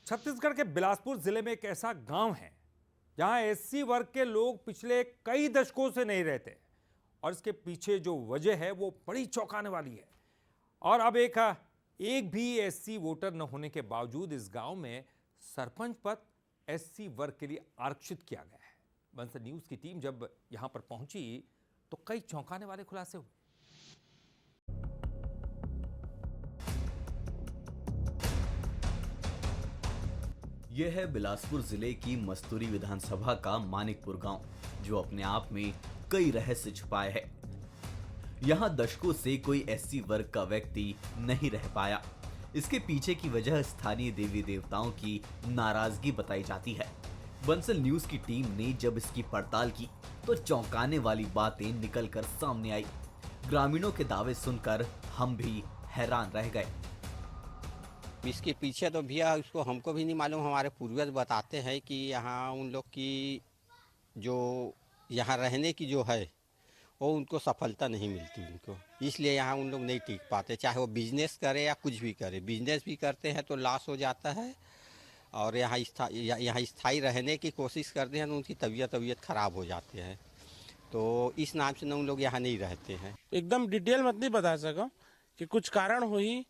छत्तीसगढ़ के बिलासपुर जिले में एक ऐसा गांव है जहां एससी वर्ग के लोग पिछले कई दशकों से नहीं रहते और इसके पीछे जो वजह है वो बड़ी चौंकाने वाली है। और अब एक भी एससी वोटर न होने के बावजूद इस गांव में सरपंच पद एससी वर्ग के लिए आरक्षित किया गया है। बंसल न्यूज की टीम जब यहां पर पहुंची तो कई चौंकाने वाले खुलासे हुए। यह है बिलासपुर जिले की मस्तूरी विधानसभा का मानिकपुर गांव, जो अपने आप में कई रहस्य छुपाए है। यहां दशकों से कोई एससी वर्ग का व्यक्ति नहीं रह पाया। इसके पीछे की वजह स्थानीय देवी देवताओं की नाराजगी बताई जाती है। बंसल न्यूज की टीम ने जब इसकी पड़ताल की तो चौंकाने वाली बातें निकलकर सामने आई। ग्रामीणों के दावे सुनकर हम भी हैरान रह गए। इसके पीछे तो भैया उसको हमको भी नहीं मालूम। हमारे पूर्वज बताते हैं कि यहाँ उन लोग की जो यहाँ रहने की जो है वो उनको सफलता नहीं मिलती उनको, इसलिए यहाँ उन लोग नहीं टिक पाते। चाहे वो बिजनेस करे या कुछ भी करे, बिजनेस भी करते हैं तो लॉस हो जाता है और यहाँ स्थायी रहने की कोशिश करते हैं तो उनकी तबीयत खराब हो जाती है। तो इस नाम से उन लोग यहाँ नहीं रहते हैं। एकदम डिटेल मत नहीं बता सका कि कुछ कारण हुई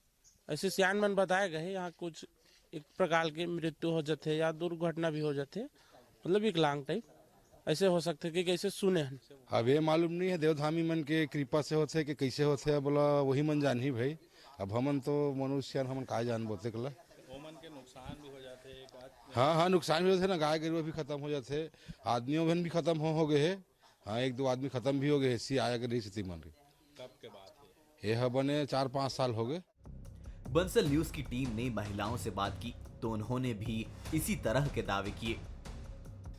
ऐसे सियान मन बताए गए। यहाँ कुछ एक प्रकार की मृत्यु हो जाते या दुर्घटना भी हो जाते, मतलब विकलांग टाइप ऐसे हो सकते कि कैसे सुने हैं। अब ये मालूम नहीं है देवधामी मन के कृपा से होते कि कैसे होते, बोला वही मन जान ही भाई। अब हमन तो मनुष्य हमन का जान बोलते कला मन के नुकसान भी हो जाते। हाँ, नुकसान भी होते ना, गाय गरुआ भी खत्म हो जाते, आदमियों भी खत्म हो गए है। हाँ, एक दो आदमी खत्म भी हो गए सी आया कर रही मन। कब के बात है ये? बने 4-5 साल हो गए। बंसल न्यूज की टीम ने महिलाओं से बात की तो उन्होंने भी इसी तरह के दावे किए।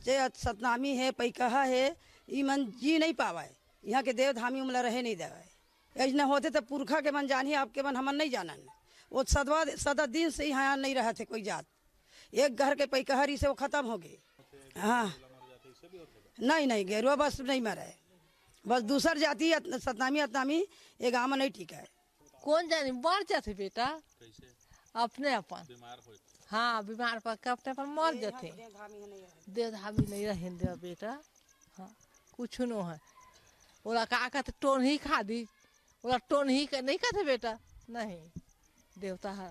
सतनामी है, पैकहा है, ई मन जी नहीं पावा। यहाँ के देवधामी उमला रहे नहीं देवा। ऐसा होते तो पुरखा के मन जानी, आपके मन हमन नहीं जानन। वो सदा दिन से यहाँ नहीं रहे थे कोई जात। एक घर के पैकहरी से वो खत्म हो गए। हाँ, नहीं गेरुआ बस नहीं मरे, बस दूसर जाति सतनामी अतनामी ये गाँव में नहीं ठीक है। कौन जाने मर जाते बेटा अपने अपन बीमार हो। हाँ, बीमार पर अपने अपन मर जाते। देवधामी नहीं रहे दे बेटा। हाँ, कुछ न है। ओला का कहते टोन ही खा दी, ओला टोन ही नहीं कहते बेटा। नहीं, देवता है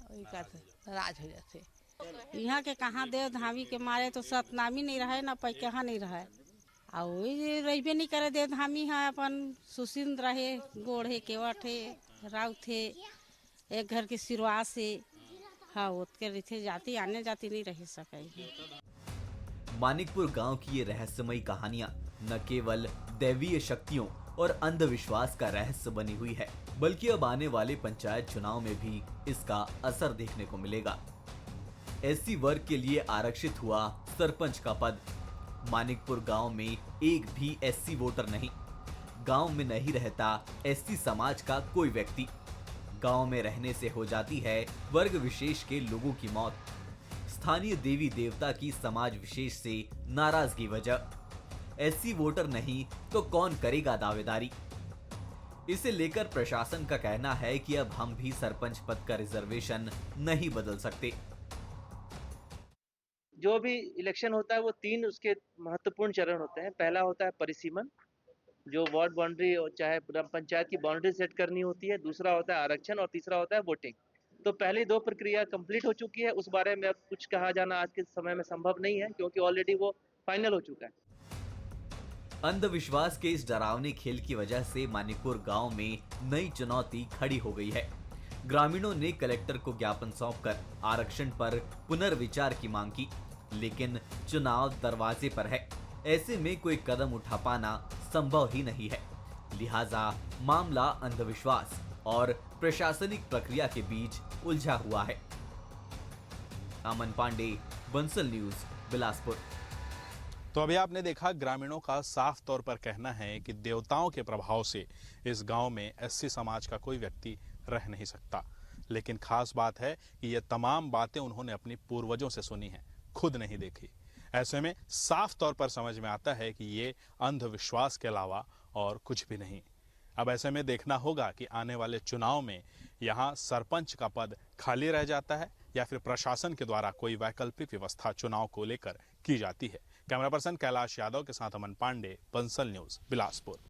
वही कहते, नाराज हो जाते। यहाँ के कहाँ देवधामी के मारे तो सतनामी नहीं रहे ना पैकहा नहीं रहे। और वही रही नहीं करे देवधामी है अपन सुसिंद रहे, गोढ़े केवट है, राव थे एक घर के सिरवा से। हाँ, उसके रीते जाति आने जाति नहीं रह सके। मानिकपुर गांव की ये रहस्यमयी कहानियां न केवल दैवीय शक्तियों और अंधविश्वास का रहस्य बनी हुई है, बल्कि अब आने वाले पंचायत चुनाव में भी इसका असर देखने को मिलेगा। एससी वर्ग के लिए आरक्षित हुआ सरपंच का पद। मानिकपुर गांव में एक भी एससी वोटर नहीं। गांव में नहीं रहता एससी समाज का कोई व्यक्ति। गांव में रहने से हो जाती है वर्ग विशेष के लोगों की मौत। स्थानीय देवी देवता की समाज विशेष से नाराजगी वजह। एससी वोटर नहीं तो कौन करेगा दावेदारी। इसे लेकर प्रशासन का कहना है कि अब हम भी सरपंच पद का रिजर्वेशन नहीं बदल सकते। जो भी इलेक्शन होता है वो 3 उसके महत्वपूर्ण चरण होते हैं। पहला होता है परिसीमन, जो वार्ड बाउंड्री और चाहे ग्राम पंचायत की बाउंड्री सेट करनी होती है। दूसरा होता है आरक्षण और तीसरा होता है वोटिंग। तो पहली 2 प्रक्रिया कंप्लीट हो चुकी है। उस बारे में अब कुछ कहा जाना आज के समय में संभव नहीं है, क्योंकि ऑलरेडी वो फाइनल हो चुका है। अंधविश्वास के इस डरावने खेल की वजह से मानिकपुर गांव में नई चुनौती खड़ी हो गई है। ग्रामीणों ने कलेक्टर को ज्ञापन सौंपकर आरक्षण पर पुनर्विचार की मांग की, लेकिन चुनाव दरवाजे पर है। ऐसे में कोई कदम उठा पाना संभव ही नहीं है। लिहाजा मामला अंधविश्वास और प्रशासनिक प्रक्रिया के बीच उलझा हुआ है। अमन पांडे, बंसल न्यूज, बिलासपुर। तो अभी आपने देखा, ग्रामीणों का साफ तौर पर कहना है कि देवताओं के प्रभाव से इस गांव में एससी समाज का कोई व्यक्ति रह नहीं सकता। लेकिन खास बात है कि ये तमाम बातें उन्होंने अपने पूर्वजों से सुनी हैं, खुद नहीं देखी। ऐसे में साफ तौर पर समझ में आता है कि ये अंधविश्वास के अलावा और कुछ भी नहीं। अब ऐसे में देखना होगा कि आने वाले चुनाव में यहाँ सरपंच का पद खाली रह जाता है या फिर प्रशासन के द्वारा कोई वैकल्पिक व्यवस्था चुनाव को लेकर की जाती है। कैमरा पर्सन कैलाश यादव के साथ अमन पांडे, बंसल न्यूज, बिलासपुर।